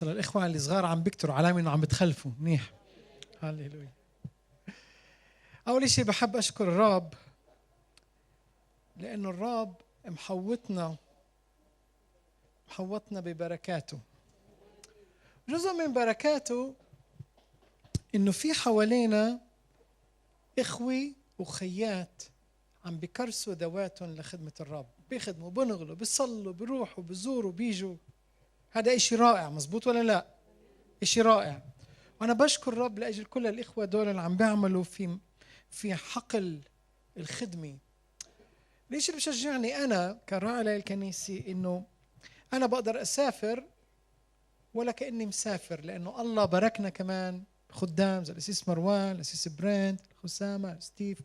الإخوة اللي صغار عم بيكتروا علامة إنه عم بتخلفوا منيح. هاليلويا. أول شيء بحب أشكر الرب لأنه الرب محوطنا ببركاته. جزء من بركاته إنه في حوالينا إخوة وخيات عم بيكرسوا ذواتهم لخدمة الرب، بيخدموا، بنغلوا، بيصلوا، بيروحوا، بيزوروا، بيجوا. هذا إشي رائع، مزبوط ولا لا؟ إشي رائع. وأنا بشكر الرب لأجل كل الإخوة دول اللي عم بيعملوا في حقل الخدمة. ليش اللي بشجعني أنا كراعي للكنيسة إنه أنا بقدر أسافر ولا كأني مسافر، لأنه الله باركنا كمان خدام زي القس مروان، القس برنت، الخسامة، ستيف،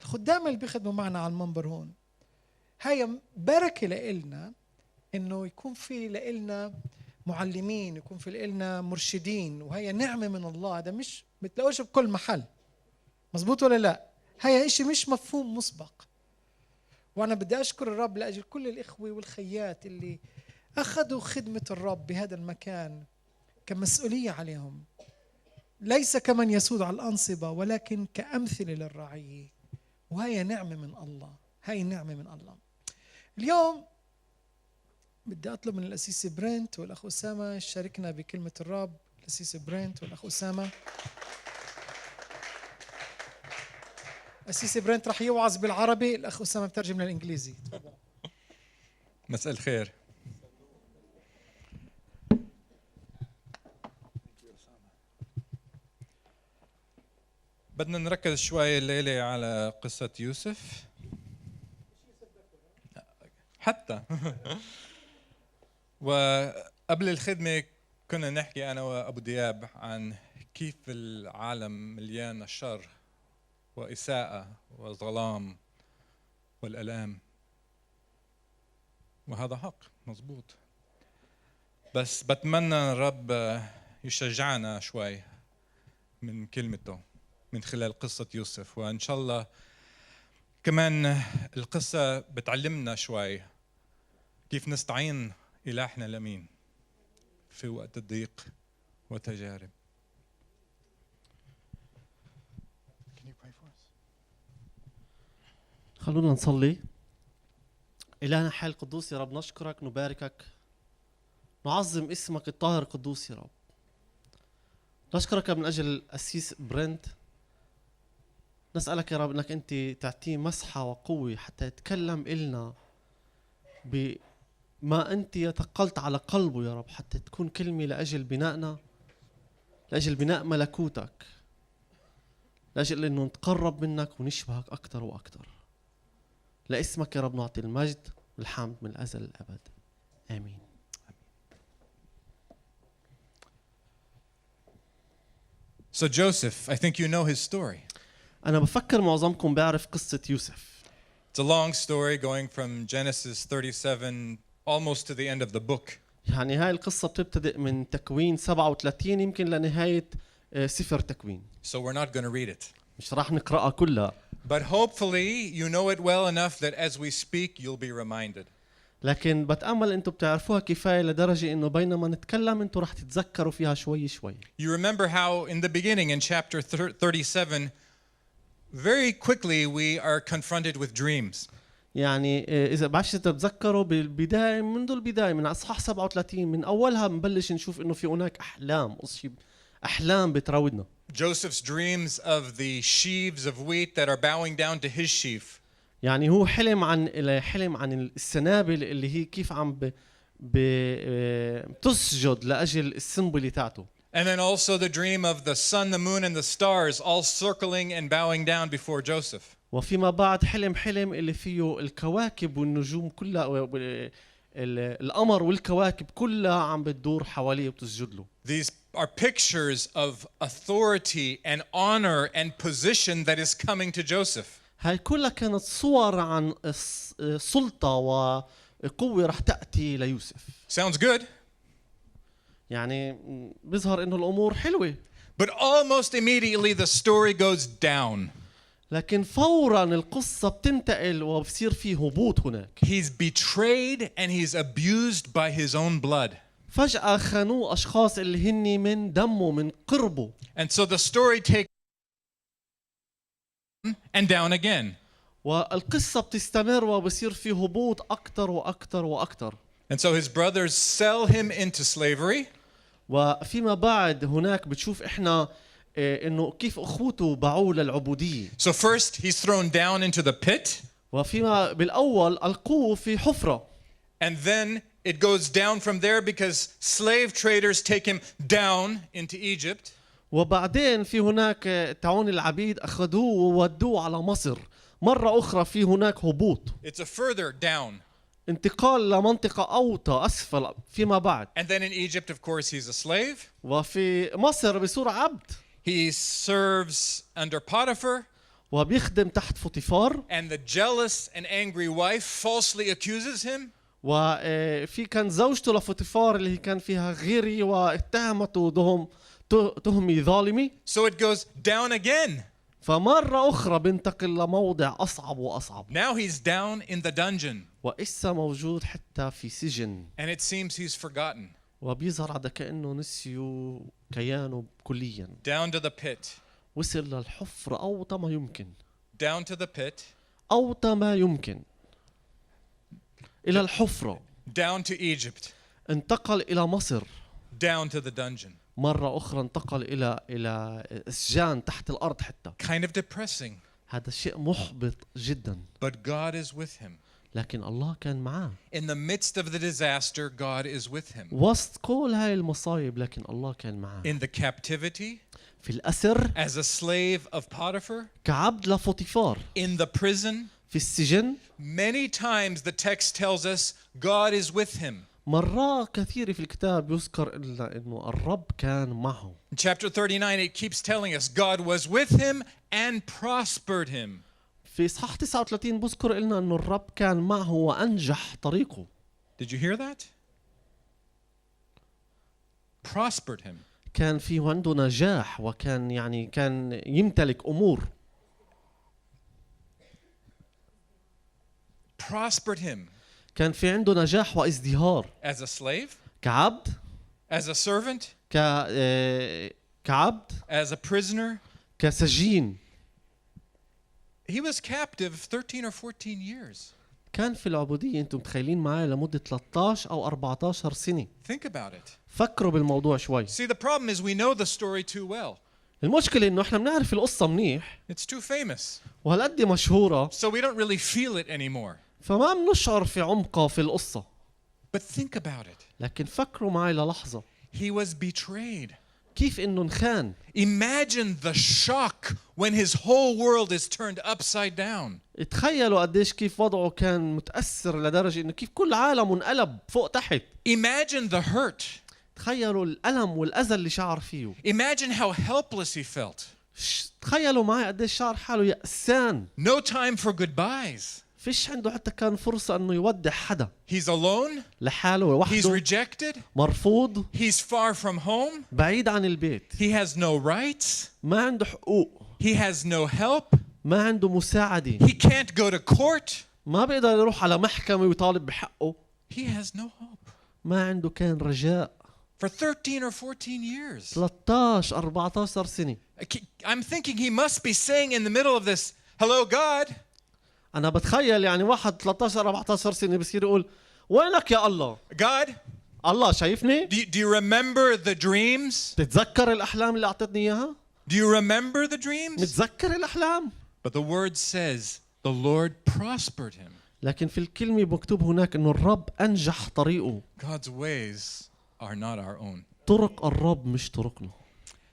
الخدام اللي بيخدموا معنا على المنبر هون. هاي بركة لإلنا إنه يكون في لإلنا معلمين، يكون في لإلنا مرشدين، وهي نعمة من الله. هذا مش بتلاقوش بكل محل، مزبوط ولا لا؟ هاي إشي مش مفهوم مسبق. وأنا بدي أشكر الرب لأجل كل الإخوة والخيات اللي أخذوا خدمة الرب بهذا المكان كمسؤولية عليهم، ليس كمن يسود على الأنصبة ولكن كأمثلة للرعية. وهي نعمة من الله، هاي نعمة من الله. اليوم بدي أطلب من القس برنت والأخ أسامة يشاركنا بكلمة الرب. القس برنت والأخ أسامة. القس برنت رح يوعظ بالعربي، الأخ أسامة بترجم للإنجليزي. مساء الخير. بدنا نركز شوي الليلة على قصة يوسف حتى وقبل الخدمة كنا نحكي أنا وأبو دياب عن كيف العالم مليان الشر وإساءة وظلام والألام، وهذا حق مزبوط. بس بتمنى الرب يشجعنا شوي من كلمته من خلال قصة يوسف، وإن شاء الله كمان القصة بتعلمنا شوي كيف نستعين إلهنا الأمين في وقت الضيق والتجارب. خلونا نصلي. إلهنا حي القدوس، يا رب نشكرك، نباركك، نعظم اسمك الطاهر القدوس يا رب. نشكرك من أجل القسيس برنت. نسألك يا رب أنك أنت تعطيه مسحة وقوة حتى يتكلم إلنا بما أنت يتقلت على قلبه يا رب، حتى تكون كلمة لأجل بنائنا، لأجل بناء ملكوتك، لأجل أنه نتقرب منك ونشبهك أكتر وأكتر. لاسمك يا رب نعطي المجد والحمد من الأزل للأبد، آمين. So Joseph, I think you know his story. أنا بفكر معظمكم بيعرف قصة يوسف. It's a long story going from Genesis 37 almost to the end of the book. يعني هاي القصة بتبتدئ من تكوين 37 يمكن لنهاية سفر تكوين. So we're not going to read it. مش راح نقرأها كلها. But hopefully you know it well enough that as we speak you'll be reminded. لكن بتأمل أنتوا بتعرفوها كفاية لدرجة إنه بينما نتكلم أنتوا راح تتذكروا فيها شوي شوي. You remember how in the beginning in chapter 37 very quickly we are confronted with dreams. يعني إذا بعرفش تتذكروا بالبداية، منذ البداية من أصحاح 37 من أولها بنبلش نشوف إنه في هناك أحلام بتراودنا. Joseph's dreams of the sheaves of wheat that are bowing down to his sheaf. يعني هو حلم عن السنابل اللي هي كيف عم بتسجد لأجل السنبلة تاعته. And then also the dream of the sun, the moon and the stars all circling and bowing down before Joseph. وفيما بعد حلم اللي فيه الكواكب والنجوم كلها، القمر والكواكب كلها عم بتدور حواليه وبتسجد له. These are pictures of authority and honor and position that is coming to Joseph. هاي كلها كانت صور عن سلطة وقوة رح تأتي ليوسف. Sounds good. يعني بيظهر إنه الأمور حلوة. But almost immediately the story goes down. لكن فوراً القصة بتنتقل وبصير فيه هبوط هناك. He's betrayed and he's abused by his own blood. فجأة خانوه أشخاص اللي هني من دمه من قربه. And so the story takes and down again. والقصة بتستمر وبصير في هبوط أكتر وأكتر وأكتر. And so his brothers sell him into slavery. وفيما بعد هناك بتشوف إحنا إنه كيف أخوته باعوه للعبودية. So first he's thrown down into the pit. وفيما بالأول ألقوه في حفرة. And then it goes down from there because slave traders take him down into Egypt. وبعدين في هناك تعون العبيد أخذوه وودوه على مصر. مرة أخرى في هناك هبوط. It's a further down. انتقال لمنطقة أوطى أسفل فيما بعد. And then in Egypt, of course, he's a slave. وفي مصر بصير عبد. He serves under Potiphar. وبيخدم تحت فوطيفار. And the jealous and angry wife falsely accuses him. وفي كان زوجته لفوطيفار اللي كان فيها غيري واتهمته تهمة ظالمة. So it goes down again. فمرة أخرى بينتقل لموضع أصعب وأصعب. Now he's down in the dungeon. وإسا موجود حتى في سجن. And it seems he's forgotten. وبيظهر هذا كأنه نسيوا كيانه كليا. Down to the pit. وصل للحفرة أوطى ما يمكن. Down to the pit. أوطى ما يمكن. إلى الحفرة. Down to Egypt. انتقل إلى مصر. Down to the dungeon. مرة أخرى انتقل إلى السجان تحت الأرض حتى. Kind of depressing. هذا الشيء محبط جدا. But God is with him. لكن الله كان معاه. In the midst of the disaster, God is with him. وسط كل هاي المصايب لكن الله كان معاه. In the captivity, في الأسر. as a slave of Potiphar, كعبد لفوطيفار. in the prison, في السجن. many times the text tells us God is with him. مرات كثيرة في الكتاب يذكر إنه الرب كان معه. In chapter 39, it keeps telling us God was with him and prospered him. في إصحاح 39 بذكر لنا إنه الرب كان معه وأنجح طريقه. Did you hear that? Prospered him. كان في عنده نجاح وكان كان يمتلك أمور. Prospered him. كان في عنده نجاح وازدهار. As a slave. كعبد. As a servant. كعبد. As a prisoner. كسجين. He was captive 13 or 14 years. كان في العبودية أنتم متخيلين معي لمدة 13 أو 14 سنة. Think about it. فكروا بالموضوع شوي. See, the problem is we know the story too well. المشكلة إنه إحنا بنعرف القصة منيح. It's too famous. وهالقد مشهورة. So we don't really feel it anymore. فما بنشعر في عمقها في القصة. But think about it. لكن فكروا معي للحظة. He was betrayed. كيف إنه انخان. Imagine the shock when his whole world is turned upside down. تخيلوا قديش كيف وضعه كان متأثر لدرجة إنه كيف كل عالم انقلب فوق تحت. Imagine the hurt. تخيلوا الألم والأذى اللي شعر فيه. Imagine how helpless he felt. تخيلوا معي قديش شعر حاله يأسان. No time for goodbyes. فيش عنده حتى كان فرصة إنه يودع حدا. He's alone. لحاله وحده. He's rejected. مرفوض. He's far from home. بعيد عن البيت. He has no rights. ما عنده حقوق. He has no help. ما عنده مساعدة. He can't go to court. ما بيقدر يروح على محكمة ويطالب بحقه. He has no hope. ما عنده كان رجاء. For 13 or 14 years. 13 14 سنة. I'm thinking he must be saying in the middle of this, "Hello God." أنا بتخيل يعني واحد 13 14 سنة بصير يقول وينك يا الله؟ God, الله شايفني؟ do you remember the dreams? تتذكر الأحلام اللي أعطتني إياها؟ Do you remember the dreams? متذكر الأحلام؟ But the word says the Lord prospered him. لكن في الكلمة مكتوب هناك إنه الرب أنجح طريقه. God's ways are not our own. طرق الرب مش طرقنا.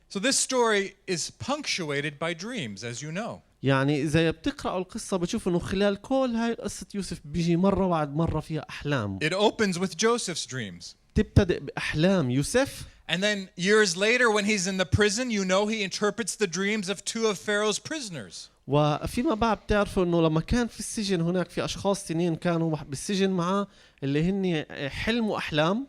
So this story is punctuated by dreams, as you know. يعني إذا بتقرأوا القصة بتشوف إنه خلال كل هاي قصة يوسف بيجي مرة بعد مرة فيها أحلام. It opens with Joseph's dreams. تبتدئ بأحلام يوسف. And then years later when he's in the prison, you know he interprets the dreams of 2 of Pharaoh's prisoners. وفيما بعد بتعرفوا إنه لما كان في السجن هناك في أشخاص تنين كانوا بالسجن معاه اللي هن حلموا أحلام.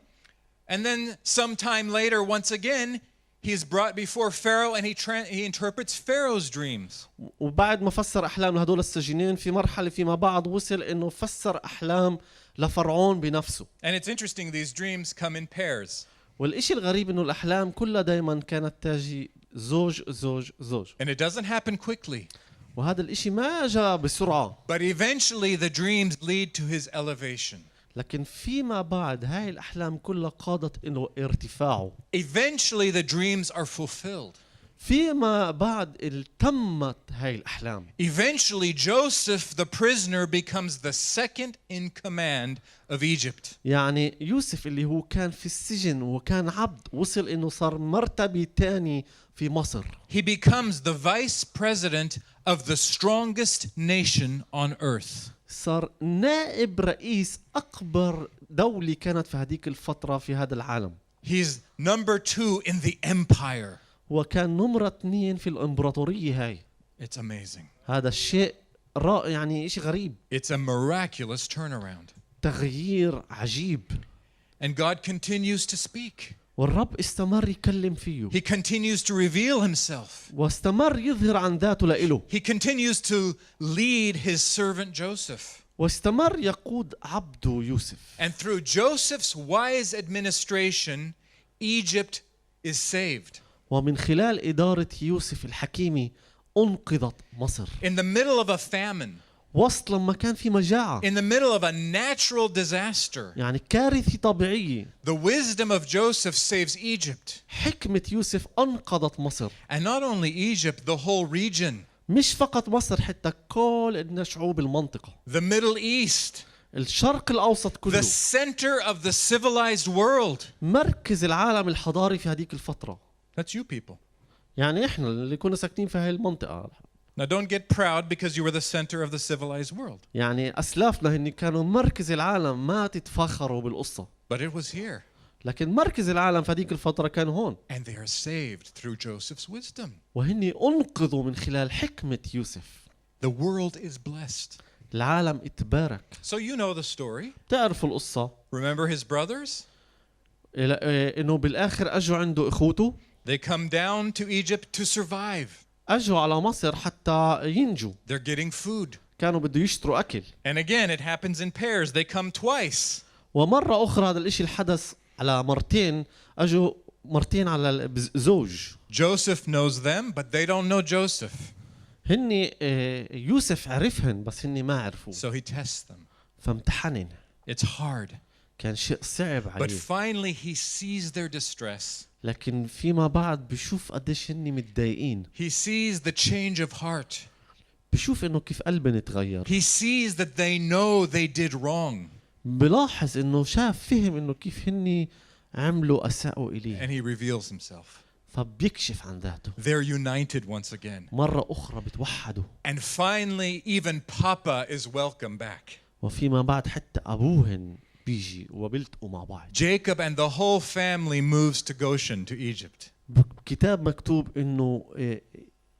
And then sometime later, once again, he's brought before Pharaoh and he interprets Pharaoh's dreams. وبعد ما فسر أحلام لهدول السجينين في مرحلة فيما بعد وصل إنه فسر أحلام لفرعون بنفسه. And it's interesting, these dreams come in pairs. والإشي الغريب إنه الأحلام كلها دايما كانت تاجي زوج زوج زوج. And it doesn't happen quickly. وهذا الإشي ما جاء بسرعة. But eventually the dreams lead to his elevation. لكن فيما بعد هاي الأحلام كلها قادت إنه ارتفاعه. Eventually the dreams are fulfilled. فيما بعد تمت هاي الأحلام. Eventually Joseph the prisoner becomes the second in command of Egypt. يعني يوسف اللي هو كان في السجن وكان عبد وصل إنه صار مرتبة تاني في مصر. He becomes the vice president of the strongest nation on earth. صار نائب رئيس أكبر دولة كانت في هذيك الفترة في هذا العالم. He's number 2 in the empire. وكان نمرة 2 في الإمبراطورية هاي. It's amazing. هذا الشيء رائع يعني إشي غريب. It's a miraculous turnaround. تغيير عجيب. And God continues to speak. والرب استمر يكلم فيه. He continues to reveal himself. واستمر يظهر عن ذاته لإله. He continues to lead his servant Joseph. واستمر يقود عبده يوسف. And through Joseph's wise administration, Egypt is saved. ومن خلال إدارة يوسف الحكيمة أنقذت مصر. In the middle of a famine, وسط لما كان في مجاعة. in the middle of a natural disaster, يعني كارثة طبيعية. the wisdom of Joseph saves Egypt. حكمة يوسف أنقذت مصر. And not only Egypt, the whole region. مش فقط مصر حتى كل شعوب المنطقة. The Middle East. الشرق الأوسط كله. The center of the civilized world. مركز العالم الحضاري في هذيك الفترة. That's you people. يعني إحنا اللي كنا ساكنين في هاي المنطقة. Now don't get proud because you were the center of the civilized world. يعني أسلافنا هن كانوا مركز العالم ما تتفاخروا بالقصة. But it was here. لكن مركز العالم في هذيك الفترة كان هون. And they are saved through Joseph's wisdom. وهن أنقذوا من خلال حكمة يوسف. The world is blessed. العالم اتبارك. So you know the story. تعرفوا القصة. Remember his brothers? إنه بالآخر أجوا عنده إخوته. They come down to Egypt to survive. أجوا على مصر حتى ينجوا. They're getting food. كانوا بده يشتروا أكل. And again it happens in pairs. They come twice. ومرة أخرى هذا الإشي الحدث على مرتين. أجوا مرتين على الزوج. Joseph knows them, but they don't know Joseph. هني يوسف عرفهن بس هني ما عرفوا. So he tests them. فامتحنن. It's hard. كان شيء صعب But عليه. finally he sees their distress. لكن فيما بعد بشوف قديش هني متضايقين. He sees the change of heart. بشوف إنه كيف قلبن تغير. He sees that they know they did wrong. بلاحظ إنه فهم إنه كيف هني عملوا أساءوا إليه. And he reveals himself. فبيكشف عن ذاته. They're united once again. مرة أخرى بتوحدوا. And finally, even Papa is welcome back. وفيما بعد حتى أبوهن بيجي وبيلتقوا مع بعض. Jacob and the whole family moves to Goshen, to Egypt. بكتاب مكتوب إنه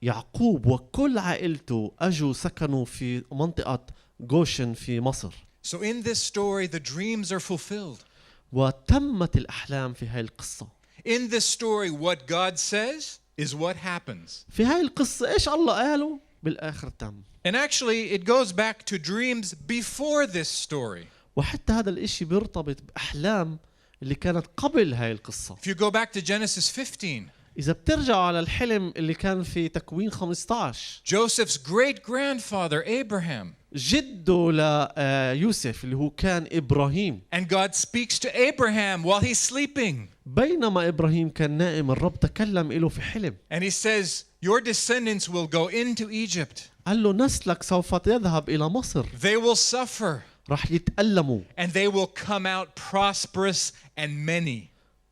يعقوب وكل عائلته أجوا سكنوا في منطقة غوشن في مصر. So in this story, the dreams are fulfilled. وتمت الأحلام في هاي القصة. In this story, what God says is what happens. في هاي القصة إيش الله قاله بالآخر تم. And actually, it goes back to dreams before this story. وحتى هذا الإشي بيرتبط بأحلام اللي كانت قبل هاي القصة. If you go back to Genesis 15, إذا بترجعوا على الحلم اللي كان في تكوين 15. Joseph's great-grandfather, Abraham. جده ليوسف اللي هو كان إبراهيم. And God speaks to Abraham while he's sleeping. بينما إبراهيم كان نائم الرب تكلم له في حلم. And he says, your descendants will go into Egypt. قال له نسلك سوف يذهب إلى مصر. They will suffer. راح يتألموا. And they will come out prosperous and many.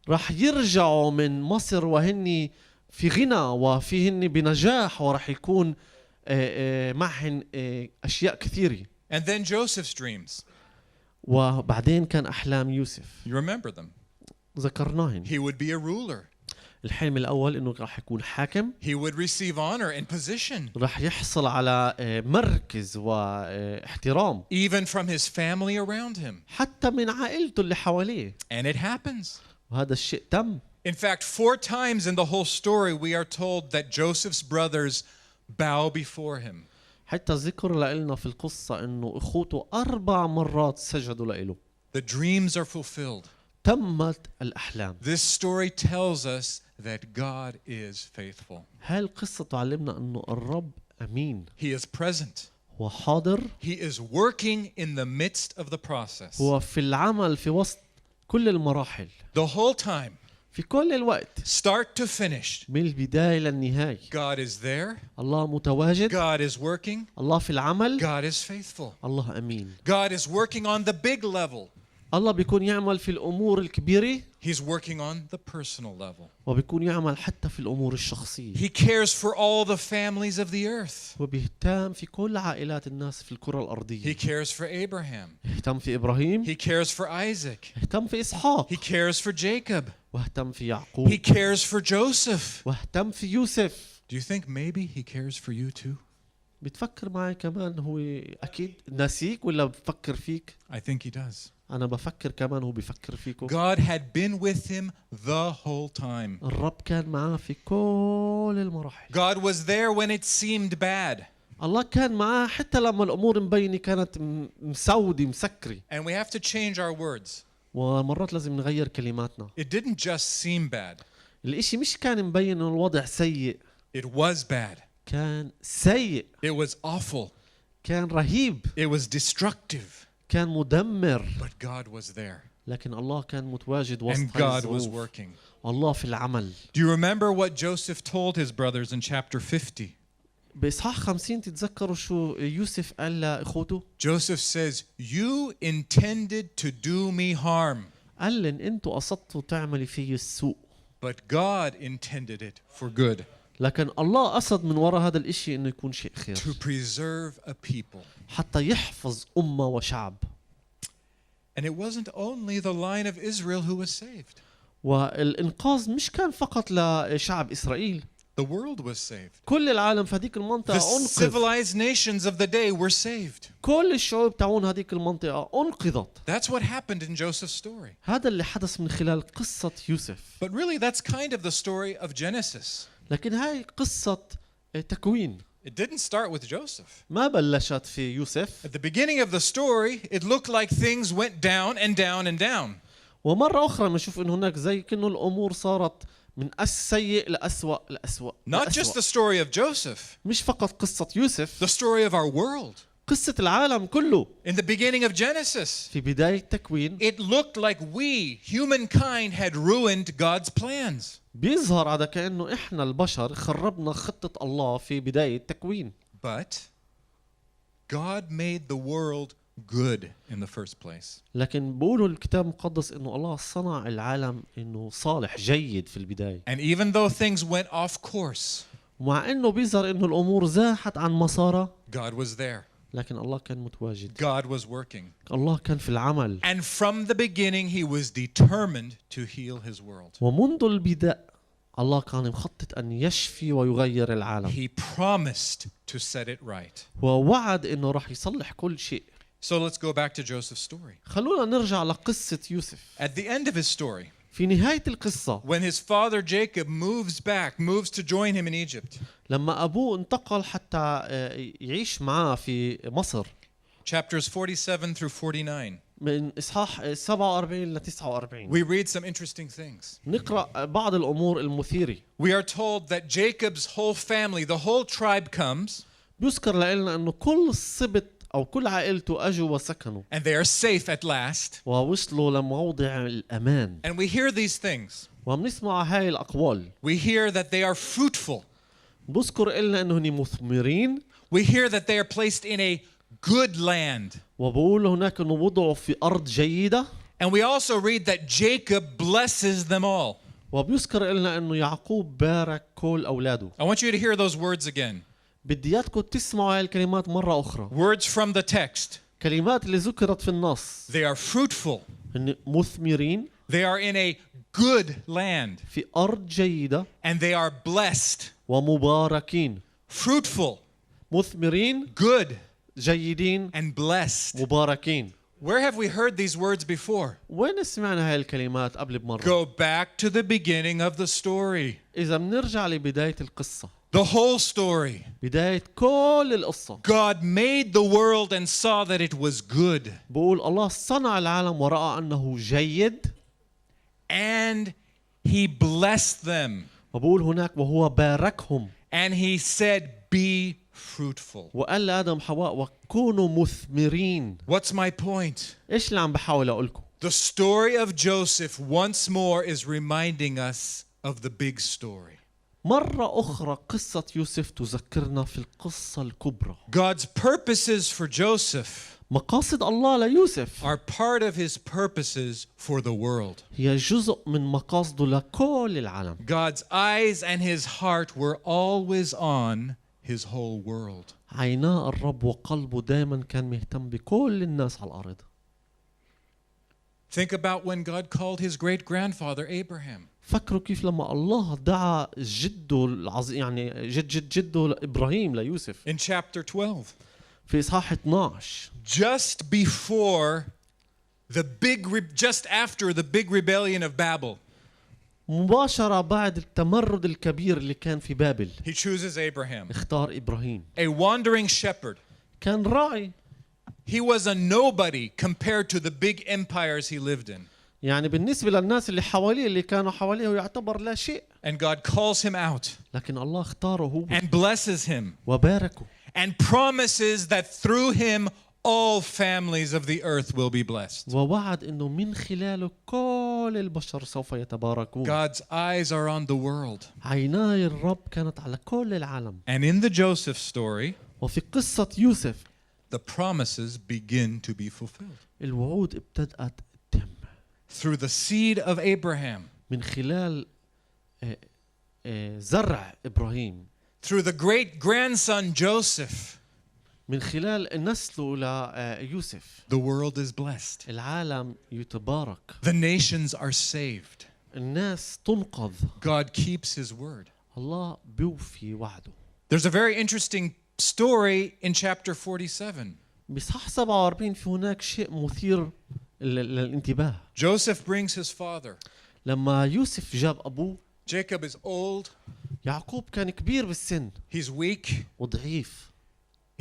راح يرجعوا من مصر وهن في غنى وفيهن بنجاح وراح يكون معهن أشياء كثيرة. And then Joseph's dreams. وبعدين كان أحلام يوسف. You remember them. ذكرناهن. He would be a ruler. الحلم الأول إنه راح يكون حاكم. He would receive honor and position. راح يحصل على مركز واحترام. Even from his family around him. حتى من عائلته اللي حواليه. And it happens. وهذا الشيء تم. In fact, 4 times in the whole story we are told that Joseph's brothers bow before him. حتى ذكر لنا في القصة إنه إخوته 4 مرات سجدوا لإله. The dreams are fulfilled. تمت الأحلام. This story tells us that God is faithful. هاي القصة تعلمنا إنه الرب أمين. He is present. هو حاضر. He is working in the midst of the process. هو في العمل في وسط كل المراحل. The whole time, في كل الوقت. start to finish, من البداية للنهاية. God is there. الله متواجد. God is working. الله في العمل. God is faithful. الله أمين. God is working on the big level. الله بيكون يعمل في الأمور الكبيرة. He's working on the personal level. وبيكون يعمل حتى في الأمور الشخصية. He cares for all the families of the earth. وبيهتم في كل عائلات الناس في الكرة الأرضية. He cares for Abraham. اهتم في إبراهيم. He cares for Isaac. اهتم في إسحاق. He cares for Jacob. واهتم في يعقوب. He cares for Joseph. واهتم في يوسف. Do you think maybe he cares for you too? بتفكر معي كمان هو أكيد ناسيك ولا بفكر فيك؟ I think he does. أنا بفكر كمان هو بفكر فيكم. God had been with him the whole time. الرب كان معاه في كل المراحل. God was there when it seemed bad. الله كان معاه حتى لما الأمور مبينة كانت مسودة مسكرة. And we have to change our words. ومرات لازم نغير كلماتنا. It didn't just seem bad. الإشي مش كان مبين إنه الوضع سيء. It was bad. كان سيء. It was awful. كان رهيب. It was destructive. كان مدمر. But God was there. لكن الله كان متواجد وسط And هاي God was الظروف. working. الله في العمل. Do you remember what Joseph told his brothers in chapter 50? بإصحاح 50 تتذكروا شو يوسف قال لإخوته؟ Joseph says, "You intended to do me harm, قال لن انتوا قصدتوا تعملي في السوء. but God intended it for good, لكن الله قصد من وراء هذا الاشي انه يكون شيء خير. to preserve a people." حتى يحفظ أمة وشعب. And it wasn't only the line of Israel who was saved. والإنقاذ مش كان فقط لشعب إسرائيل. The world was saved. كل العالم في هذيك The المنطقة أنقذ. civilized nations of the day were saved. كل الشعوب تاعون هذيك المنطقة أنقذت. That's what happened in Joseph's story. هذا اللي حدث من خلال قصة يوسف. But really, that's kind of the story of Genesis. لكن هاي قصة تكوين. It didn't start with Joseph. ما بلشت في يوسف. At the beginning of the story, it looked like things went down and down and down. ومرة أخرى بنشوف إنه هناك زي كأنه الأمور صارت من السيء لأسوأ لأسوأ. Not just the story of Joseph, مش فقط قصة يوسف. the story of our world. قصة العالم كله. In the beginning of Genesis, في بداية التكوين it looked like we, humankind, had ruined God's plans. بيظهر هذا كأنه إحنا البشر خربنا خطة الله في بداية التكوين. But God made the world good in the first place. لكن بقولوا الكتاب المقدس إنه الله صنع العالم إنه صالح جيد في البداية. And even though things went off course, ومع إنه بيظهر إنه الأمور زاحت عن مسارها، God was there. لكن الله كان متواجد. God was working. الله كان في العمل. And from the beginning, he was determined to heal his world. ومنذ البداية الله كان مخطط أن يشفي ويغير العالم. He promised to set it right. ووعد إنه راح يصلح كل شيء. So let's go back to Joseph's story. خلونا نرجع لقصة يوسف. At the end of his story, في نهاية القصة when his father Jacob moves to join him in Egypt. لما أبوه انتقل حتى يعيش معاه في مصر. Chapters 47 through 49. من إصحاح 47 ل 49. We read some interesting things. نقرأ بعض الأمور المثيرة. We are told that Jacob's whole family, the whole tribe comes. بيذكر لنا إنه كل السبط أو كل عائلته أجوا وسكنوا. And they are safe at last. ووصلوا لموضع الأمان. And we hear these things. وبنسمع هاي الأقوال. We hear that they are fruitful. بذكر لنا إنه هني مثمرين. We hear that they are placed in a good land. وبقول هناك إنه وضعوا في أرض جيدة. And we also read that Jacob blesses them all. وبيذكر لنا إنه يعقوب بارك كل أولاده. I want you to hear those words again. بدي إياكم تسمعوا هاي الكلمات مرة أخرى. Words from the text. كلمات اللي ذكرت في النص. They are fruitful. هن مثمرين. They are in a good land. في أرض جيدة. And they are blessed. ومباركين. Fruitful. مثمرين. Good. جيدين. And blessed. مباركين. Where have we heard these words before? وين سمعنا هاي الكلمات قبل بمرة؟ Go back to the beginning of the story. إذا بنرجع لبداية القصة، The whole story. بداية كل القصة، God made the world and saw that it was good. بقول الله صنع العالم ورأى أنه جيد، And he blessed them. وبقول هناك وهو باركهم، And he said, be fruitful. وقال لآدم حواء وكونوا مثمرين. What's my point? إيش اللي عم بحاول أقولكم؟ The story of Joseph once more is reminding us of the big story. مرة أخرى قصة يوسف تذكرنا في القصة الكبرى. God's purposes for Joseph مقاصد الله ليوسف are part of his purposes for the world. هي جزء من مقاصده لكل العالم. God's eyes and his heart were always on his whole world. عيناه الرب وقلبه دائما كان مهتم بكل الناس على الأرض. Think about when God called his great-grandfather Abraham. فكروا كيف لما الله دعا جده العظيم، يعني جده إبراهيم ليوسف In chapter 12. في إصحاح 12، Just after the big rebellion of Babel, مباشرة بعد التمرد الكبير اللي كان في بابل he chooses Abraham, اختار إبراهيم. a wandering shepherd. كان راعي، He was a nobody compared to the big empires he lived in. يعني بالنسبة للناس اللي حواليه اللي كانوا حواليه يعتبر لا شيء، And God calls him out لكن الله اختاره هو and blesses him وباركه and promises that through him all families of the earth will be blessed. ووعد انه من خلاله كل البشر سوف يتباركون. God's eyes are on the world. عيناي الرب كانت على كل العالم. And in the Joseph story, وفي قصة يوسف the promises begin to be fulfilled. الوعود ابتدأت تتم Through the seed of Abraham, من خلال زرع إبراهيم، through the great grandson Joseph, من خلال نسله ليوسف the world is blessed. العالم يتبارك، The nations are saved. الناس تنقذ. God keeps his word. الله بيوفي وعده. There's a very interesting story in chapter 47. بصح 47 في هناك شيء مثير للانتباه. Joseph brings his father. لما يوسف جاب أبوه، Jacob is old. يعقوب كان كبير بالسن He's weak. وضعيف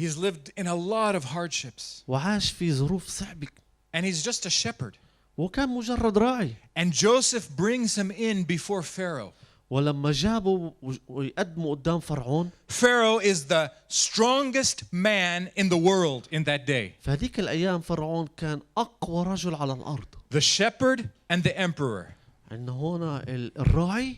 He's lived in a lot of hardships. وعاش في ظروف صعبة، And he's just a shepherd. وكان مجرد راعي. And Joseph brings him in before Pharaoh. ولما جابوا ويقدموا قدام فرعون، Pharaoh is the strongest man in the world in that day. في هذيك الأيام فرعون كان أقوى رجل على الأرض. The shepherd and the emperor. عندنا هنا الراعي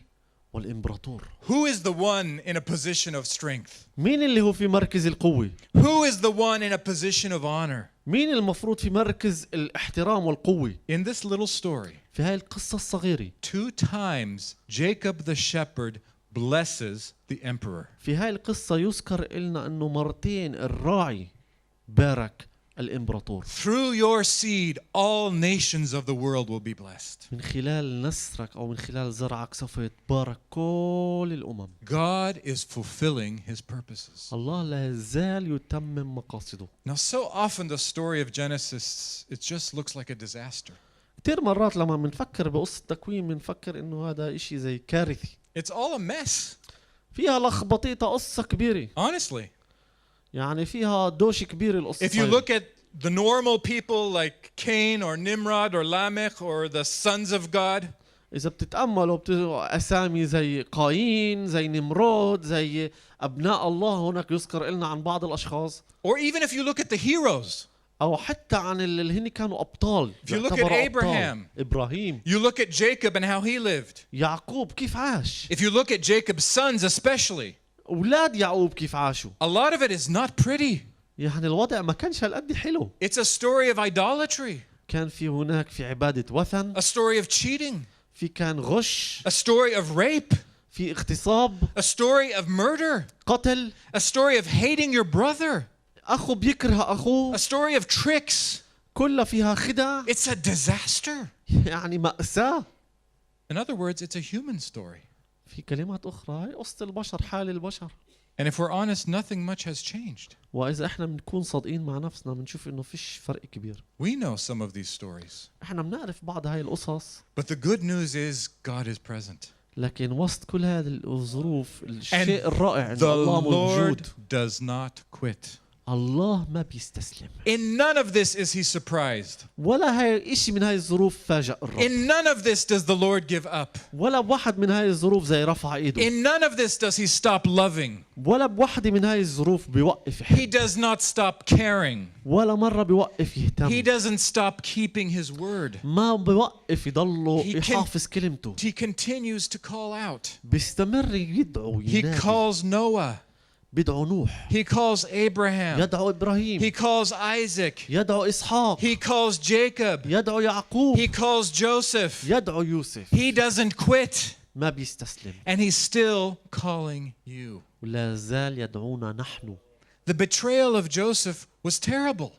والإمبراطور. Who is the one in a position of strength? مين اللي هو في مركز القوة؟ Who is the one in a position of honor? مين المفروض في مركز الاحترام والقوة؟ In this little story, في هاي القصة الصغيرة 2 times Jacob the shepherd blesses the emperor. في هاي القصة يذكر لنا أنه مرتين الراعي بارك الإمبراطور. Through your seed, all nations of the world will be blessed. من خلال نسرك أو من خلال زرعك سوف يتبارك كل الأمم. God is fulfilling his purposes. الله لا يزال يتمم مقاصده. Now, so often the story of Genesis, it just looks like a disaster. كثير مرات لما بنفكر بقصة التكوين بنفكر إنه هذا إشي زي كارثي. It's all a mess. فيها لخبطيطة، قصة كبيرة. Honestly. يعني فيها دوش كبير القصة. If you look at the normal people like Cain or Nimrod or Lamech or the sons of God, إذا بتتأملوا أسامي زي قايين، زي نمرود، زي أبناء الله هناك يذكر لنا عن بعض الأشخاص. or even if you look at the heroes, أو حتى عن اللي هن كانوا أبطال. if you look at Abraham, إبراهيم. you look at Jacob and how he lived. يعقوب كيف عاش. If you look at Jacob's sons especially, أولاد يعقوب كيف عاشوا. a lot of it is not pretty. يعني الوضع ما كانش هالقد حلو. It's a story of idolatry, كان في هناك في عبادة وثن، a story of cheating, في كان غش، a story of rape, في اغتصاب، a story of murder, قتل، a story of hating your brother, أخو بيكره a أخوه، story of tricks. كلها فيها خدع. It's a disaster. يعني مأساة. In other words, it's a human story. في كلمات أخرى هي قصة البشر، حال البشر. And if we're honest, nothing much has changed. وإذا إحنا بنكون صادقين مع نفسنا بنشوف إنه فيش فرق كبير. We know some of these stories. إحنا بنعرف بعض هاي القصص. But the good news is God is present. لكن وسط كل هذه الظروف And الشيء الرائع إن the الله موجود. Lord does not quit. الله ما بيستسلم. In none of this is he surprised. ولا هاي إشي من هاي الظروف فاجأ الرب. In none of this does the Lord give up. ولا بواحد من هاي الظروف زي رفع إيده. In none of this does he stop loving. ولا بواحدة من هاي الظروف بيوقف He يحب. does not stop caring. ولا مرة بيوقف He يهتم. doesn't stop keeping his word. ما بيوقف يضله He يحافظ كلمته. He continues to call out. بيستمر يدعو He ينادي. calls Noah. بيدعو نوح. He calls Abraham. يدعو إبراهيم. He calls Isaac. يدعو إسحاق. He calls Jacob. يدعو يعقوب. He calls Joseph. يدعو يوسف. He doesn't quit. ما بيستسلم. And he's still calling you. ولا زال يدعونا نحن. The betrayal of Joseph was terrible.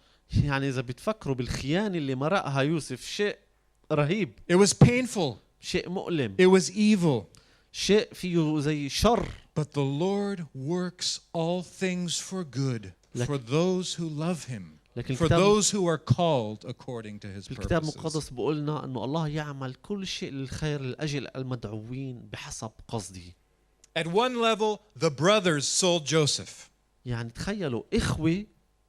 يعني إذا بتفكروا بالخيانة اللي مرقها يوسف شيء رهيب. It was painful. شيء مؤلم. It was evil. شيء فيه زي شر. But the Lord works all things for good for those who love him, for those who are called according to his الكتاب purposes. المقدس بقولنا إنه الله يعمل كل شيء للخير لأجل المدعوين بحسب قصده. At one level, the brothers sold Joseph. يعني تخيلوا إخوة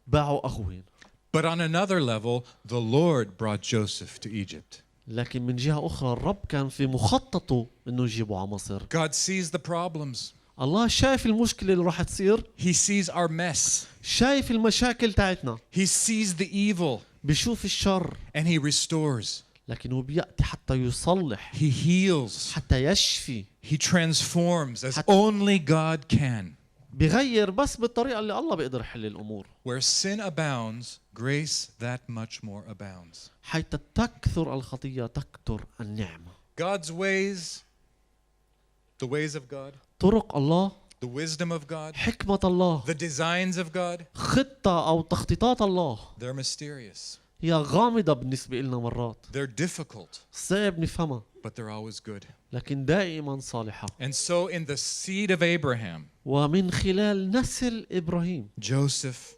باعوا أخوين. But on another level, the Lord brought Joseph to Egypt. لكن من جهة أخرى الرب كان في مخططه إنه يجيبه على مصر. God sees the problems. الله شايف المشكلة اللي راح تصير. He sees our mess. شايف المشاكل تاعتنا. He sees the evil. بيشوف الشر. And he restores. لكنه بيأتي حتى يصلح. He heals. حتى يشفي. He transforms as only God can. بيغير بس بالطريقة اللي الله بيقدر يحل الأمور. Where sin abounds, grace that much more abounds. حيث تكثر الخطية تكثر النعمة. God's ways, the ways of God, طرق الله. the wisdom of God, حكمة الله. the designs of God, خطة أو تخطيطات الله. they're mysterious. هي غامضة بالنسبة لنا مرات. They're difficult, صعب نفهمها. but they're always good. لكن دائما صالحة. And so in the seed of Abraham, ومن خلال نسل إبراهيم. Joseph,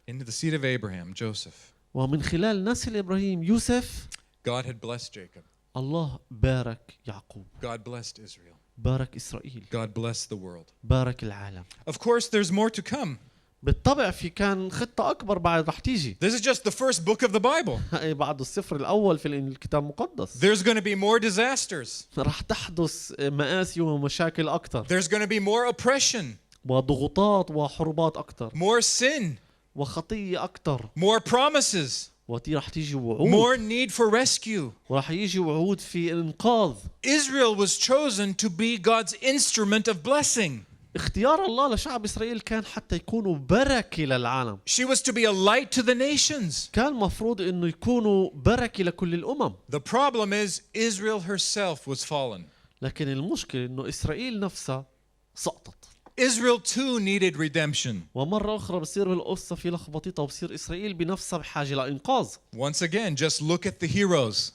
into the seed of Abraham, Joseph, ومن خلال نسل إبراهيم يوسف. God had blessed Jacob. الله بارك يعقوب. God blessed Israel. بارك إسرائيل. God blessed the world. بارك العالم. Of course, there's more to come. بالطبع في كان خطة أكبر بعد رح تيجي. This is just the first book of the Bible. بعد السفر الأول في الكتاب المقدس. There's going to be more disasters. رح تحدث مآسي ومشاكل أكثر. There's going to be more oppression, وضغوطات وحروبات أكثر. more sin, وخطية أكثر. more promises, رح تيجي وعود. more need for rescue. ورح يجي وعود في الإنقاذ. Israel was chosen to be God's instrument of blessing. اختيار الله لشعب إسرائيل كان حتى يكونوا بركة للعالم. She was to be a light to the nations. كان مفروض إنه يكونوا بركة لكل الأمم. The problem is Israel herself was fallen. لكن المشكلة إنه إسرائيل نفسها سقطت. Israel too needed redemption. ومرة أخرى بصير بالقصة في لخبطيطة وبصير إسرائيل بنفسها بحاجة لإنقاذ. Once again, just look at the heroes.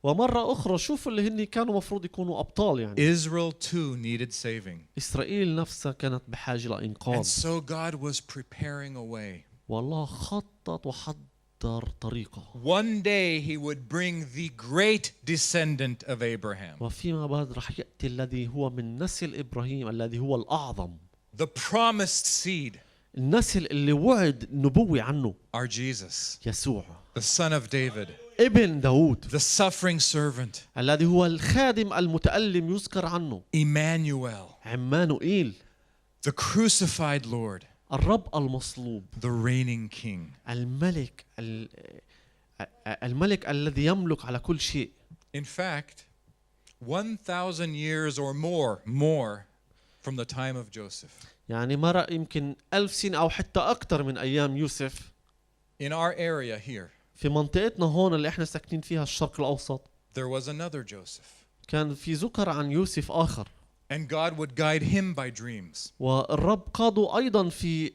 ومرة أخرى شوفوا اللي هن كانوا مفروض يكونوا أبطال يعني. Israel too needed saving. إسرائيل نفسها كانت بحاجة And لإنقاذ. so God was preparing a way. والله خطط وحضر طريقة. One day he would bring the great descendant of Abraham, وفيما بعد رح يأتي الذي هو من نسل إبراهيم الذي هو الأعظم. the promised seed, النسل اللي وعد نبوي عنه. our Jesus, يسوع. the son of David, ابن داود. the suffering servant, الذي هو الخادم المتألم يذكر عنه. Emmanuel, عمانوئيل. the crucified Lord, الرب المصلوب. the reigning king. الملك الذي يملك على كل شيء. In fact, 1,000 years or more from the time of Joseph. يعني مرق يمكن 1000 سنة أو حتى أكثر من أيام يوسف. In our area here, في منطقتنا هون اللي احنا ساكنين فيها الشرق الأوسط. there was another Joseph. كان في ذكر عن يوسف آخر. And God would guide him by dreams. والرب قاده أيضا في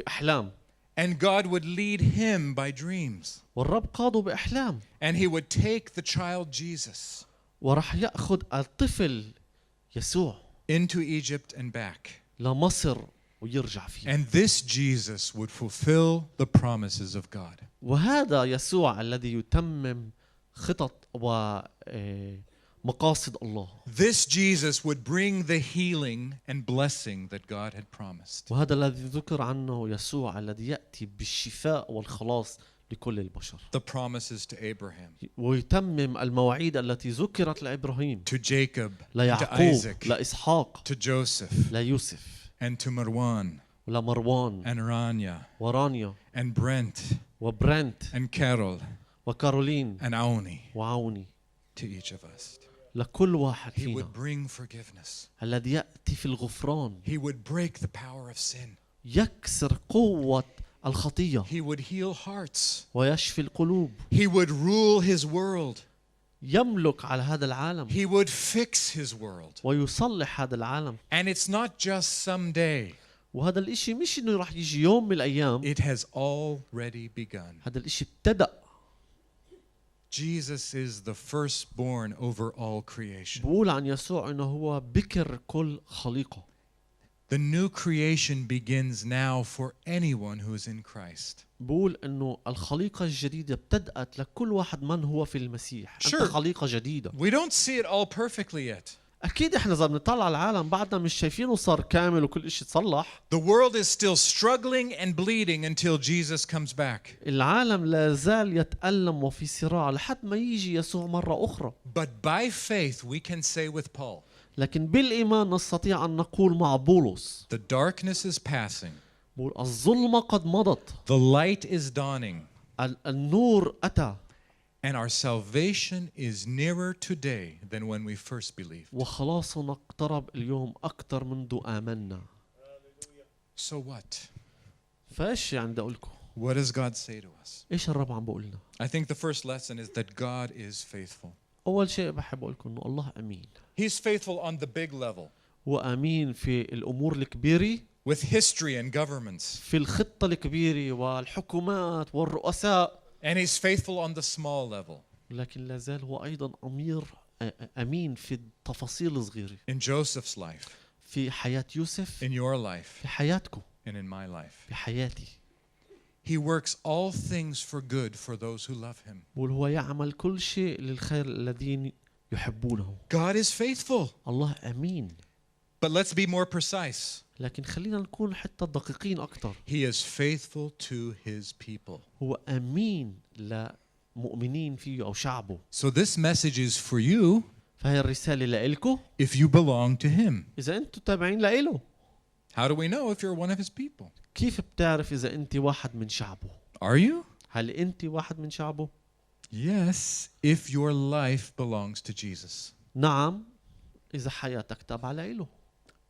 أحلام. And God would lead him by dreams. والرب قاده بأحلام. And he would take the child Jesus. ورح يأخذ الطفل يسوع. into Egypt and back. لمصر ويرجع فيها. And this Jesus would fulfill the promises of God. وهذا يسوع الذي يتمم خطط ومقاصد الله. This Jesus would bring the healing and blessing that God had promised. وهذا الذي ذكر عنه يسوع الذي يأتي بالشفاء والخلاص لكل البشر. The promises to Abraham, ويتمم المواعيد التي ذكرت لإبراهيم، to Jacob, to ليعقوب، Isaac, لإسحاق، to Joseph, ليوسف، and to Marwan, ولمروان، and Rania, ورانيا، and Brent, وبرنت، and Carol, وكارولين، and Aoni, وعوني. to each of us. لكل واحد He فينا would bring forgiveness. الذي يأتي في الغفران، He would break the power of sin. يكسر قوة الخطية، He would heal hearts. ويشفي القلوب، He would rule his world. يملك على هذا العالم، He would fix his world. ويصلح هذا العالم. And it's not just someday. وهذا الاشي مش انه راح يجي يوم من الايام، It has already begun. هذا الاشي ابتدأ. Jesus is the firstborn over all creation. بقول عن يسوع انه هو بكر كل خليقة. The new creation begins now for anyone who is in Christ. بقول انه الخليقة الجديدة ابتدأت لكل واحد من هو في المسيح. Sure. انت خليقة جديدة. We don't see it all perfectly yet. اكيد احنا اذا بنطلع على العالم بعدنا مش شايفينه صار كامل وكل اشي تصلح. The world is still struggling and bleeding until Jesus comes back. العالم لا زال يتألم وفي صراع لحد ما يجي يسوع مرة أخرى. But by faith we can say with Paul, لكن بالإيمان نستطيع أن نقول مع بولس، the darkness is passing. بقول الظلمة قد مضت، The light is dawning. النور أتى. And our salvation is nearer today than when we first believed. وخلاصنا اقترب اليوم أكثر منذ آمنا. So what? فايش يعني بدي أقول لكم؟ What does God say to us? إيش الرب عم بقول لنا؟ I think the first lesson is that God is faithful. أول شيء بحب أقول لكم إنه الله أمين. He's faithful on the big level, هو أمين في الأمور الكبيرة، with history and governments. في الخطة الكبيرة والحكومات والرؤساء. And he's faithful on the small level. لكن لا زال هو أيضا أمين في التفاصيل الصغيرة. In Joseph's life, في حياة يوسف، in your life, في حياتكم، and in my life. في حياتي. He works all things for good for those who love him. وهو يعمل كل شيء للخير الذين يحبونه. God is faithful. الله أمين. But let's be more precise. لكن خلينا نكون حتى دقيقين أكتر. He is faithful to his people. هو أمين لمؤمنين فيه أو شعبه. So this message is for you فهي الرسالة لإلكم if you belong to him. إذا أنتم تابعين لإله. How do we know if you're one of his people? كيف بتعرف إذا أنت واحد من شعبه؟ Are you? هل أنت واحد من شعبه؟ Yes, if your life belongs to Jesus. نعم، إذا حياتك تابعة لإله.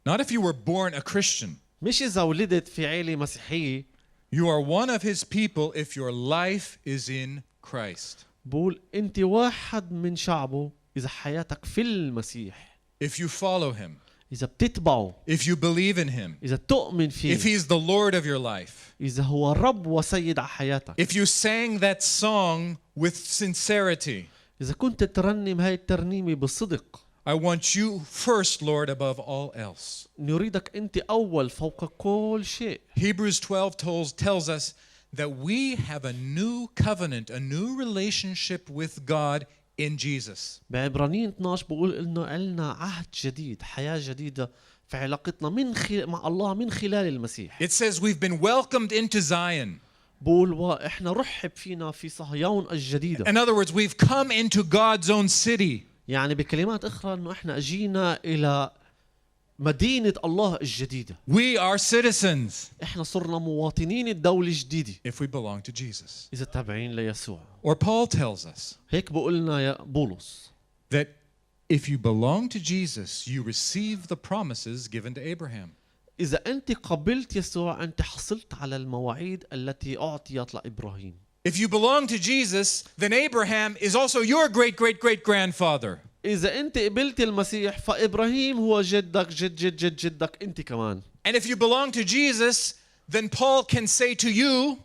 Not if you were born a Christian. مش إذا ولدت في عيلة مسيحية. You are one of his people if your life is in Christ. بقول أنت واحد من شعبه إذا حياتك في المسيح. If you follow him. إذا بتتبعه. If you believe in him. إذا تؤمن فيه. If he's the Lord of your life. إذا هو رب وسيد على حياتك. If you sang that song with sincerity. إذا كنت ترنم هاي الترنيمة بصدق. I want you first, Lord, above all else. نريدك أنت أول فوق كل شيء. Hebrews 12 tells us that we have a new covenant, a new relationship with God in Jesus. بعبرانيين 12 بقول إنه لنا عهد جديد، حياة جديدة في علاقتنا مع الله من خلال المسيح. It says we've been welcomed into Zion. بقول وإحنا رحب فينا في صهيون الجديدة. In other words, we've come into God's own city. يعني بكلمات أخرى إنه إحنا أجينا إلى مدينة الله الجديدة. We are citizens. إحنا صرنا مواطنين الدولة الجديدة. If we belong to Jesus. إذا تابعين ليسوع. Or Paul tells us. هيك بقولنا يا بولس. That if you belong to Jesus, you receive the promises given to Abraham. إذا أنت قبلت يسوع أنت حصلت على المواعيد التي أعطيت لإبراهيم. If you belong to Jesus, then Abraham is also your great-great-great-grandfather. إذا أنت قبلت المسيح فإبراهيم هو جدك جدك أنت كمان. And if you belong to Jesus, then Paul can say to you,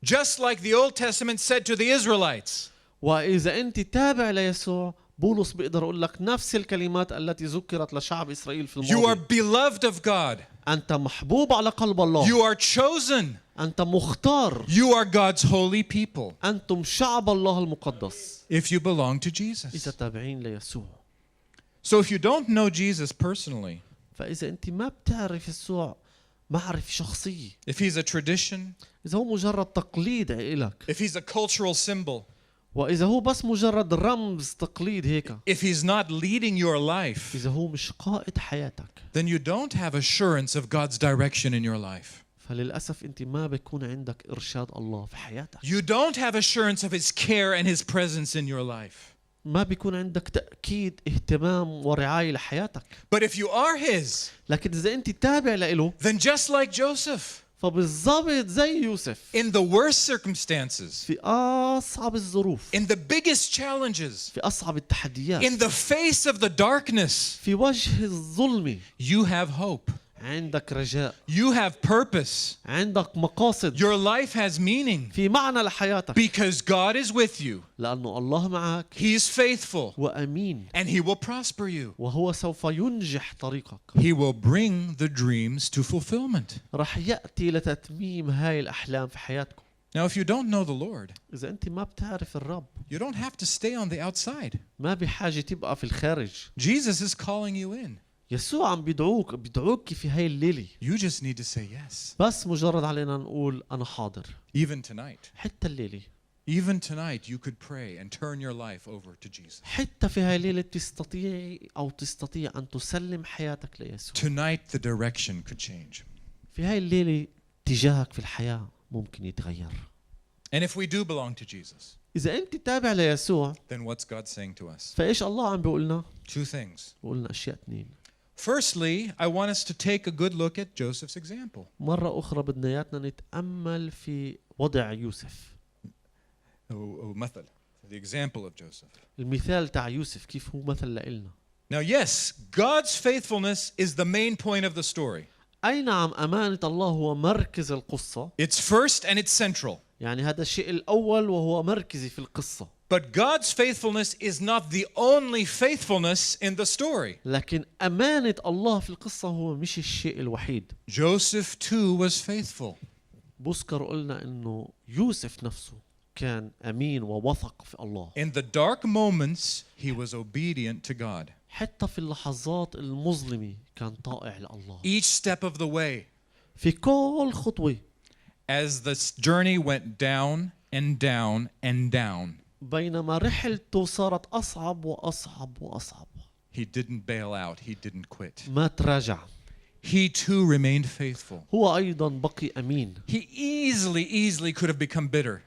just like the Old Testament said to the Israelites. وإذا أنت تابع ليسوع بولس بيقدر يقول لك نفس الكلمات التي ذكرت لشعب إسرائيل في You are الماضي. beloved of God. أنت محبوب على قلب الله. You are chosen. أنت مختار. You are God's holy people. أنتم شعب الله المقدس. If you belong to إذا Jesus. تابعين ليسوع. So if you don't know Jesus personally, فإذا أنت ما بتعرف يسوع معرفة شخصية، if he's a tradition, إذا هو مجرد تقليد إلك، if he's a cultural symbol, وإذا هو بس مجرد رمز تقليد هيك، if he's not leading your life, إذا هو مش قائد حياتك، then you don't have assurance of God's direction in your life. فللأسف أنت ما بيكون عندك إرشاد الله في حياتك. You don't have assurance of his care and his presence in your life. ما بيكون عندك تأكيد اهتمام ورعاية لحياتك. But if you are his, لكن إذا أنت تابع له، then just like Joseph, فبالضبط زي يوسف in the worst circumstances, في أصعب الظروف، in the biggest challenges, في أصعب التحديات، in the face of the darkness, في وجه الظلم، you have hope. عندك رجاء، You have purpose. عندك مقاصد، Your life has meaning في معنى لحياتك، because God is with you. لأنه الله معك He is faithful وأمين، and he will prosper you. وهو سوف ينجح طريقك. He will bring the dreams to fulfillment. رح يأتي لتتميم هاي الأحلام في حياتكم. Now, if you don't know the Lord, إذا أنت ما بتعرف الرب، you don't have to stay on the outside. ما بحاجة تبقى في الخارج. Jesus is calling you in. يسوع عم بيدعوك في هاي الليلة. You just need to say yes. بس مجرد علينا نقول أنا حاضر. Even tonight. حتى الليلة. Even tonight you could pray and turn your life over to Jesus. حتى في هاي الليلة تستطيع أن تسلم حياتك ليسوع. Tonight the direction could change. في هاي الليلة اتجاهك في الحياة ممكن يتغير. And if we do belong to Jesus, إذا أنت تابع ليسوع، then what's God saying to us? فإيش الله عم بيقولنا؟ Two things. بيقولنا أشياء اثنين. Firstly, I want us to take a good look at Joseph's example. مرة أخرى بدناياتنا نتأمل في وضع يوسف. مثل. The example of Joseph. المثال تاع يوسف كيف هو مثل لإلنا. Now, yes, God's faithfulness is the main point of the story. أي نعم، أمانة الله هو مركز القصة. It's first and it's central. يعني هذا الشيء الأول وهو مركزي في القصة. But God's faithfulness is not the only faithfulness in the story. لكن أمانة الله في القصة هو مش الشيء الوحيد. Joseph too was faithful. بذكر قلنا إنه يوسف نفسه كان أمين ووثق في الله. In the dark moments, he was obedient to God. حتى في اللحظات المظلمة كان طائع لله. Each step of the way. في كل خطوة. As the journey went down and down and down. بينما رحلته صارت أصعب وأصعب وأصعب. He didn't bail out. He didn't quit. ما تراجع. He too remained faithful. هو أيضا بقي أمين. He easily could have become bitter.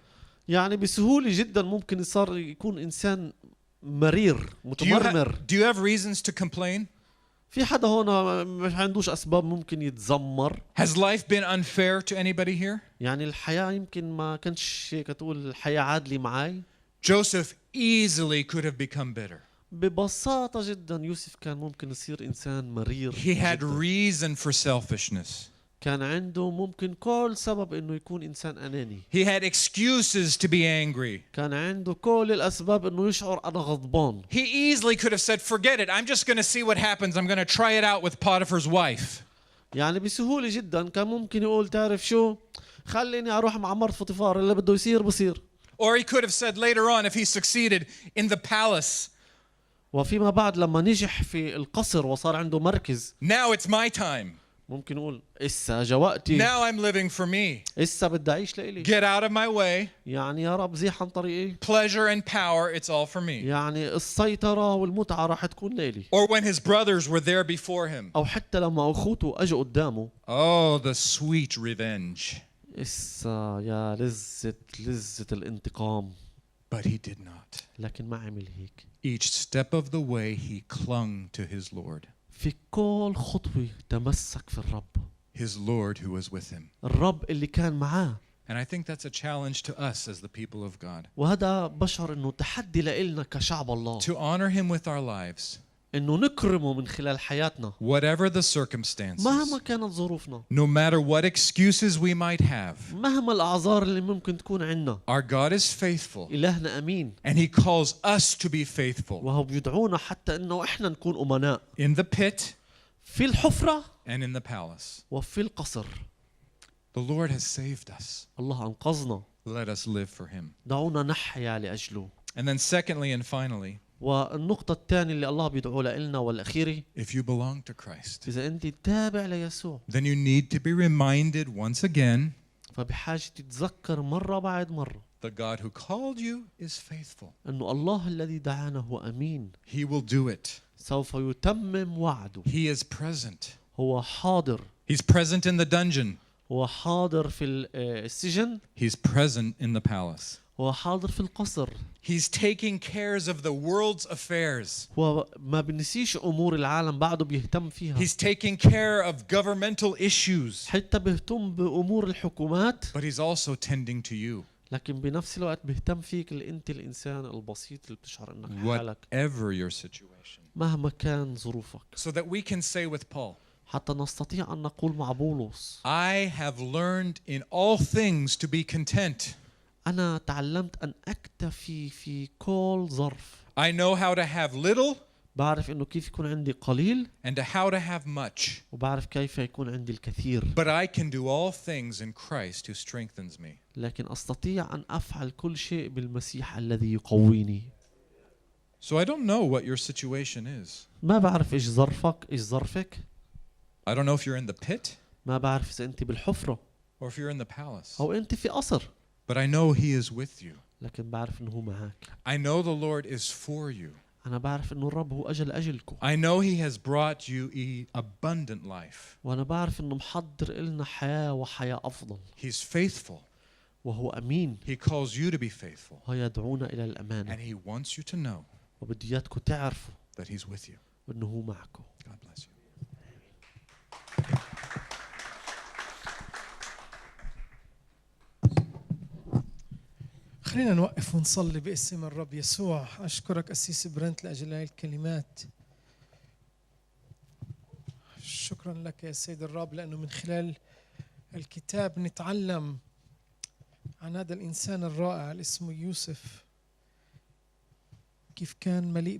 يعني بسهولة جدا ممكن صار يكون إنسان مرير متمرمر. Do you have reasons to complain? في حدا هون مش عندوش أسباب ممكن يتذمر؟ Has life been unfair to anybody here? يعني الحياة يمكن ما كانش هيك تقول الحياة عادلة معي. Joseph easily could have become bitter. ببساطة جدا يوسف كان ممكن يصير إنسان مرير. He had جداً. reason for selfishness. كان عنده ممكن كل سبب إنه يكون إنسان أناني. He had excuses to be angry. كان عنده كل الأسباب إنه يشعر أنا غضبان. He easily could have said, forget it, I'm just going to see what happens. I'm going to try it out with Potiphar's wife. يعني بسهولة جدا كان ممكن يقول تعرف شو، خليني أروح مع مرت فطيفار اللي بده يصير بصير. Or he could have said later on, if he succeeded in the palace, وفيما بعد لما نجح في القصر وصار عنده مركز، now it's my time. ممكن نقول إسا أجا وقتي. Now I'm living for me. إسا بدي أعيش لإلي. Get out of my way. يعني يا رب زيح عن طريقي. Pleasure and power, it's all for me. يعني السيطرة والمتعة راح تكون لإلي. Or when his brothers were there before him. أو حتى لما أخوته أجوا قدامه. Oh, the sweet revenge. إسا يا لذة الانتقام. But he did not. لكن ما عمل هيك. Each step of the way he clung to his Lord. في كل خطوة تمسك في الرب. His Lord who was with him. الرب اللي كان معاه. And I think that's a challenge to us as the people of God. وهذا بشعر إنه تحدي لإلنا كشعب الله. To honor him with our lives. إنه نكرمه من خلال حياتنا whatever the circumstances, مهما كانت ظروفنا، no matter what excuses we might have. مهما الأعذار اللي ممكن تكون عنا. Our God is faithful, إلهنا أمين، and He calls us to be faithful وهو بيدعونا حتى إنه إحنا نكون أمناء in the pit في الحفرة and in the palace. وفي القصر. The Lord has saved us. الله أنقذنا، Let us live for Him. دعونا نحيا لأجله. And then secondly and finally, والنقطة الثانية اللي الله بيدعو لنا والأخيرة، if you belong to Christ, إذا أنت تابع ليسوع then you need to be reminded once again, فبحاجة تتذكر مرة بعد مرة the God who called you is faithful. أنه الله الذي دعانا هو أمين، He will do it. سوف يتمم وعده. He is present. هو حاضر، He's present in the dungeon. هو حاضر في السجن، He's present in the palace. هو حاضر في القصر. He's taking cares of the world's affairs. هو ما بنسيش أمور العالم، بعده بيهتم فيها. He's taking care of governmental issues. حتى بيهتم بأمور الحكومات، But He's also tending to you. لكن بنفس الوقت بيهتم فيك اللي أنت الإنسان البسيط اللي بتشعر إنك حالك Whatever your situation. مهما كان ظروفك. So that we can say with Paul, حتى نستطيع أن نقول مع بولس: I have learned in all things to be content. أنا تعلمت أن أكتفي في كل ظرف. I know how to have little بعرف إنه كيف يكون عندي قليل، and how to have much. وبعرف كيف يكون عندي الكثير. But I can do all things in Christ who strengthens me. لكن أستطيع أن أفعل كل شيء بالمسيح الذي يقويني. So I don't know what your situation is. ما بعرف إيش ظرفك، إيش ظرفك. I don't know if you're in the pit ما بعرف إذا أنت بالحفرة or if you're in the palace. أو أنت في قصر. But I know He is with you. لكن بعرف إنه هو معك. I know the Lord is for you. أنا بعرف إنه الرب هو أجل أجلكم. I know He has brought you abundant life. وأنا بعرف إنه محضر إلنا حياة وحياة أفضل. He's faithful. وهو أمين. He calls you to be faithful. هو يدعونا إلى الأمانة. And He wants you to know وبده إياكم تعرفوا that He's with you. إنه هو معكم. God bless you. خلينا نوقف ونصلي باسم الرب يسوع. أشكرك أسيس برنت لأجل هذه الكلمات. شكرا لك يا سيد الرب، لأنه من خلال الكتاب نتعلم عن هذا الإنسان الرائع اللي اسمه يوسف، كيف كان مليء